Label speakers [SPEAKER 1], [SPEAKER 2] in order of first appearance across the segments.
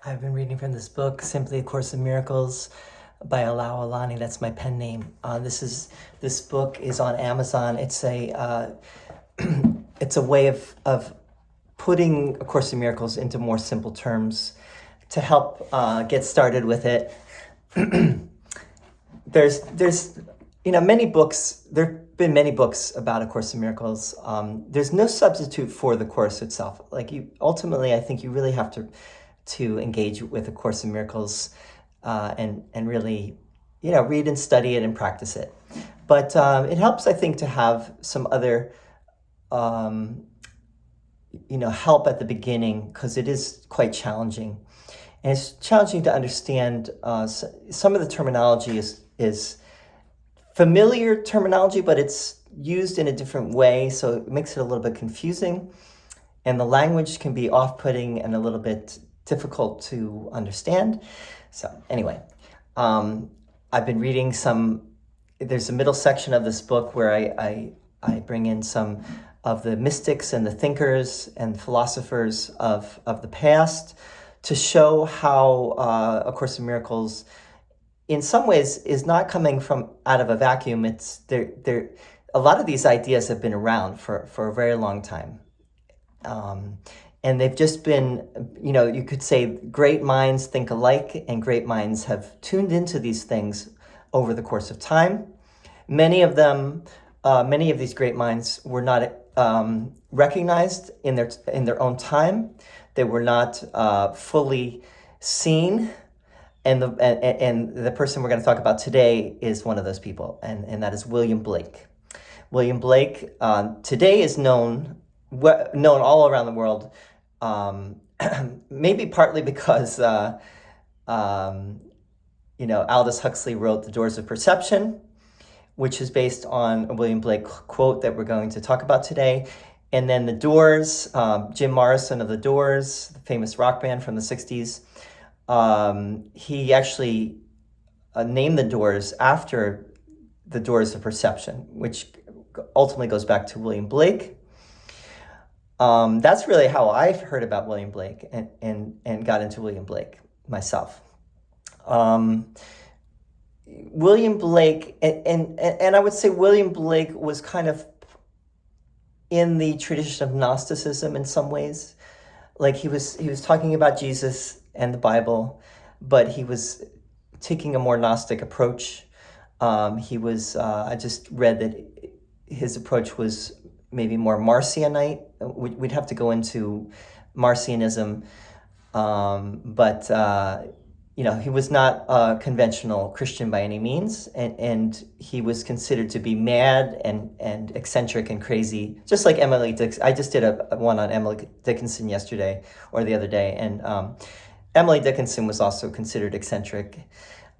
[SPEAKER 1] I've been reading from this book, Simply A Course in Miracles by Alao Alani. That's my pen name. This book is on Amazon. It's a way of putting A Course in Miracles into more simple terms to help get started with it. There's many books. There've been many books about A Course in Miracles. There's no substitute for the course itself. Ultimately, I think you really have to engage with A Course in Miracles and really, read and study it and practice it. But it helps, I think, to have some other, help at the beginning, because it is quite challenging. And it's challenging to understand. Some of the terminology is familiar terminology, but it's used in a different way, so it makes it a little bit confusing. And the language can be off-putting and a little bit difficult to understand. So anyway, I've been reading there's a middle section of this book where I bring in some of the mystics and the thinkers and philosophers of the past to show how A Course in Miracles in some ways is not coming from out of a vacuum. It's there. A lot of these ideas have been around for a very long time. And they've just been, you could say great minds think alike, and great minds have tuned into these things over the course of time. Many of these great minds were not recognized in their own time. They were not fully seen. And the person we're going to talk about today is one of those people, and that is William Blake. William Blake today is known all around the world, maybe partly because Aldous Huxley wrote The Doors of Perception, which is based on a William Blake quote that we're going to talk about today. And then The Doors, Jim Morrison of The Doors, the famous rock band from the 60s, he actually named The Doors after The Doors of Perception, which ultimately goes back to William Blake. That's really how I've heard about William Blake and got into William Blake myself. William Blake, and I would say William Blake was kind of in the tradition of Gnosticism in some ways. Like he was talking about Jesus and the Bible, but he was taking a more Gnostic approach. I just read that his approach was maybe more Marcionite. We'd have to go into Marcionism, but he was not a conventional Christian by any means, and he was considered to be mad and eccentric and crazy, just like Emily Dickinson. I just did a one on Emily Dickinson yesterday or the other day, and Emily Dickinson was also considered eccentric,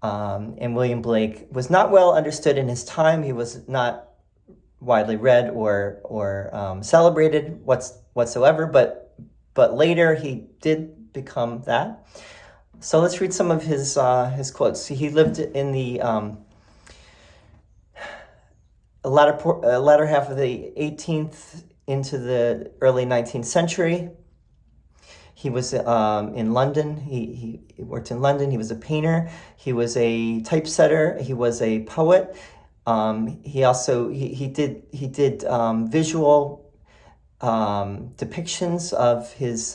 [SPEAKER 1] and William Blake was not well understood in his time. He was not widely read or celebrated whatsoever, but later he did become that. So let's read some of his quotes. He lived in the latter half of the 18th into the early 19th century. He was in London. He worked in London. He was a painter. He was a typesetter. He was a poet. He also he did visual depictions of his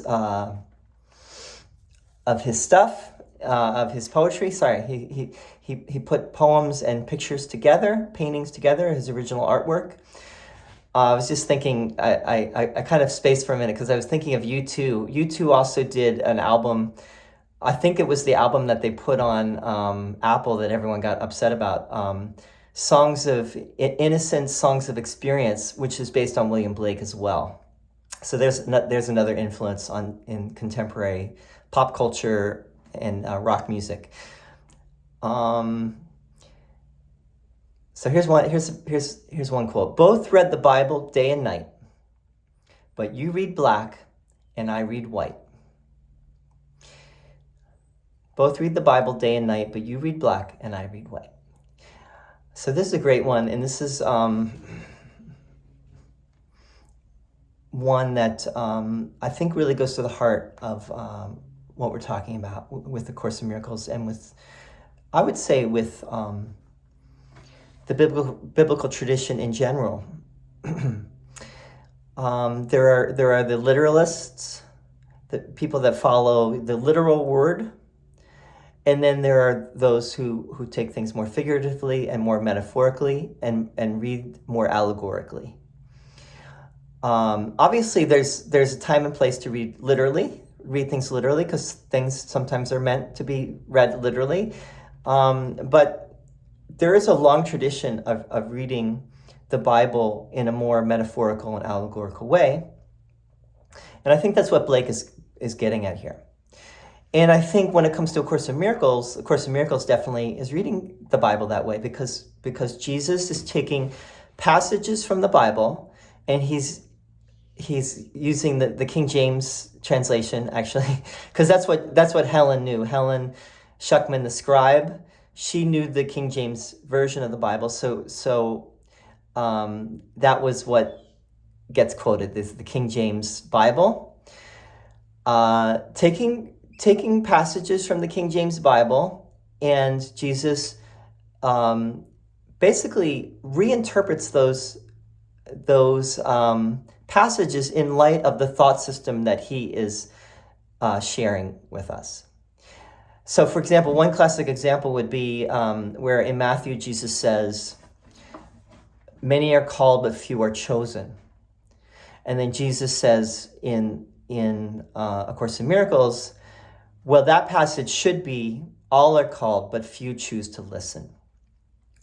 [SPEAKER 1] stuff, of his poetry. Sorry, he put poems and pictures together, paintings together, his original artwork. I was just thinking, I kind of spaced for a minute because I was thinking of U2. U2 also did an album. I think it was the album that they put on Apple that everyone got upset about. Songs of Innocence, Songs of Experience, which is based on William Blake as well. So there's another influence in contemporary pop culture and rock music. So here's one quote. Both read the Bible day and night, but you read black and I read white. Both read the Bible day and night, but you read black and I read white. So this is a great one, and this is one that I think really goes to the heart of what we're talking about with the Course in Miracles, and with, I would say, with the biblical tradition in general. There are the literalists, the people that follow the literal word, and then there are those who take things more figuratively and more metaphorically, and read more allegorically. Obviously, there's a time and place to read things literally, because things sometimes are meant to be read literally. But there is a long tradition of reading the Bible in a more metaphorical and allegorical way. And I think that's what Blake is getting at here. And I think when it comes to A Course in Miracles, A Course in Miracles definitely is reading the Bible that way, because Jesus is taking passages from the Bible, and he's using the King James translation, actually, because that's what Helen knew. Helen Schuckman, the scribe, she knew the King James version of the Bible, so that was what gets quoted, is the King James Bible. Taking passages from the King James Bible, and Jesus basically reinterprets those passages in light of the thought system that he is sharing with us. So, for example, one classic example would be where in Matthew Jesus says, "Many are called, but few are chosen." And then Jesus says in A Course in Miracles, well, that passage should be, "All are called, but few choose to listen."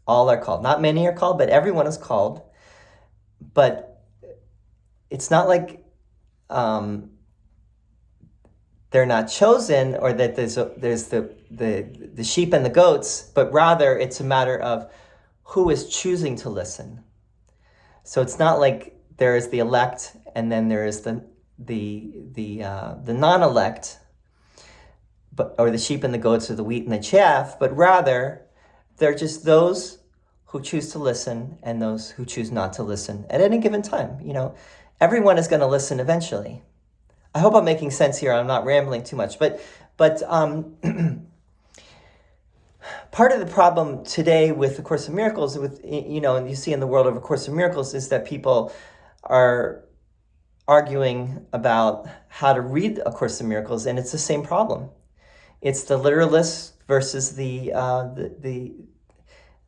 [SPEAKER 1] All are called. Not many are called, but everyone is called. But it's not like they're not chosen, or that there's the sheep and the goats, but rather it's a matter of who is choosing to listen. So it's not like there is the elect and then there is the non-elect, or the sheep and the goats, or the wheat and the chaff, but rather they're just those who choose to listen and those who choose not to listen at any given time. Everyone is going to listen eventually. I hope I'm making sense here. I'm not rambling too much, but part of the problem today with A Course in Miracles, and you see in the world of A Course in Miracles, is that people are arguing about how to read A Course in Miracles, and it's the same problem. It's the literalists versus the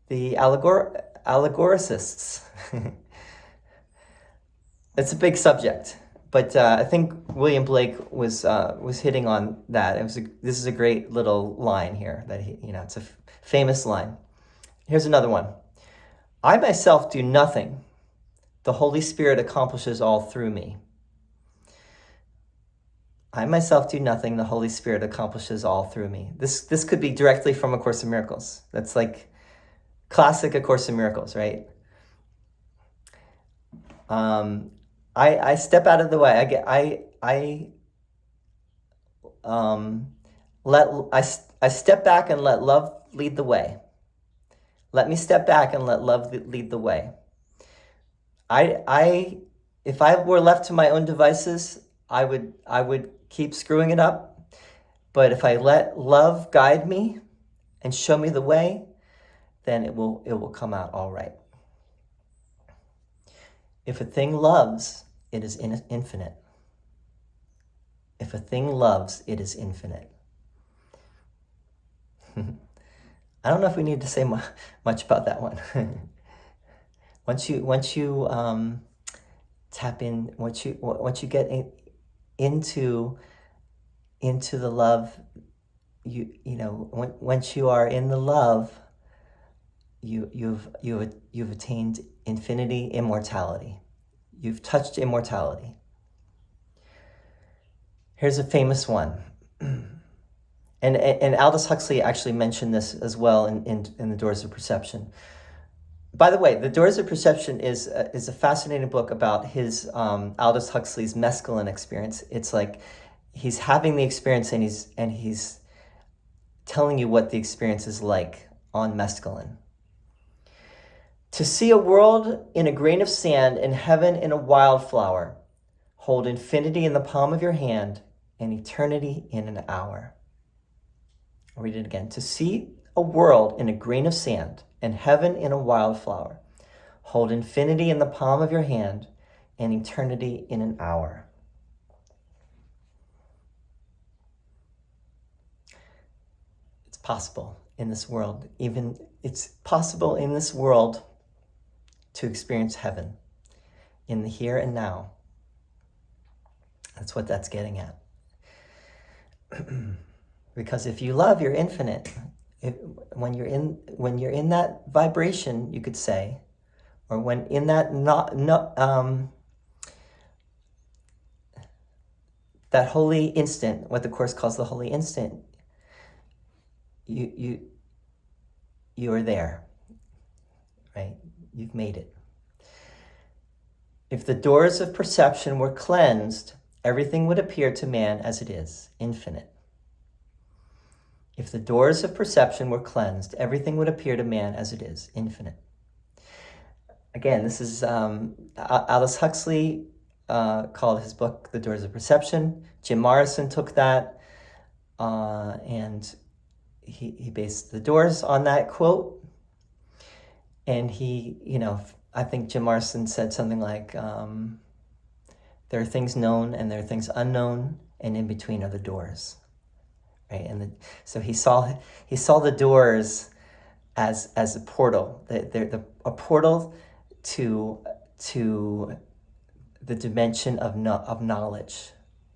[SPEAKER 1] allegoricists. It's a big subject, but I think William Blake was hitting on that. This is a great little line here that it's a famous line. Here's another one. "I myself do nothing. The Holy Spirit accomplishes all through me." I myself do nothing. The Holy Spirit accomplishes all through me. This could be directly from A Course in Miracles. That's like classic A Course in Miracles, right? I step out of the way. I step back and let love lead the way. Let me step back and let love lead the way. If I were left to my own devices, I would keep screwing it up. But if I let love guide me and show me the way, then it will come out all right. If a thing loves, it is infinite. If a thing loves, it is infinite. I don't know if we need to say much about that one. Once you tap in, once you get into the love, once you are in the love, you've attained infinity, immortality. You've touched immortality. Here's a famous one. And Aldous Huxley actually mentioned this as well in The Doors of Perception. By the way, The Doors of Perception is a fascinating book about his Aldous Huxley's mescaline experience. It's like he's having the experience and he's telling you what the experience is like on mescaline. To see a world in a grain of sand and heaven in a wildflower, hold infinity in the palm of your hand and eternity in an hour. I'll read it again. To see a world in a grain of sand and heaven in a wildflower. Hold infinity in the palm of your hand and eternity in an hour. It's possible in this world. It's possible in this world to experience heaven in the here and now. That's what that's getting at. Because if you love, you're infinite. When you're in that vibration, you could say, or when in that that holy instant, what the Course calls the holy instant, you are there, right? You've made it. If the doors of perception were cleansed, everything would appear to man as it is, infinite. If the doors of perception were cleansed, everything would appear to man as it is, infinite. Again, this is Aldous Huxley called his book The Doors of Perception. Jim Morrison took that and he based the doors on that quote. And I think Jim Morrison said something like, there are things known and there are things unknown, and in between are the doors. Right? So he saw the doors as a portal. A portal to the dimension of knowledge,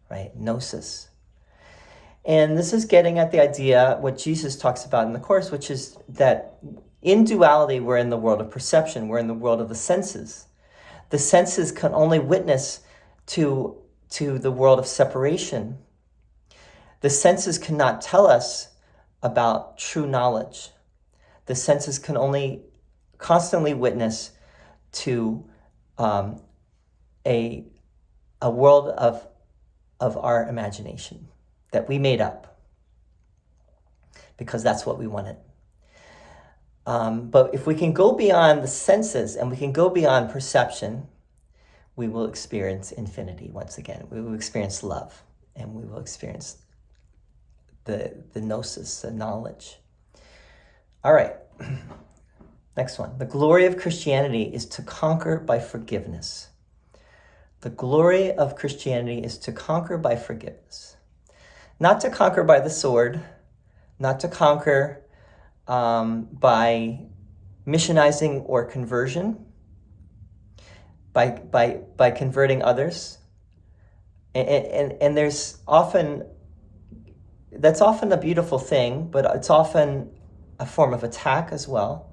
[SPEAKER 1] right? Gnosis. And this is getting at the idea, what Jesus talks about in the Course, which is that in duality, we're in the world of perception. We're in the world of the senses. The senses can only witness to the world of separation. The senses cannot tell us about true knowledge. The senses can only constantly witness to a world of our imagination that we made up because that's what we wanted. But if we can go beyond the senses and we can go beyond perception, we will experience infinity once again. We will experience love, and we will experience the gnosis, the knowledge. All right. Next one. The glory of Christianity is to conquer by forgiveness. The glory of Christianity is to conquer by forgiveness. Not to conquer by the sword, not to conquer by missionizing or conversion, by converting others. And that's often a beautiful thing, but it's often a form of attack as well.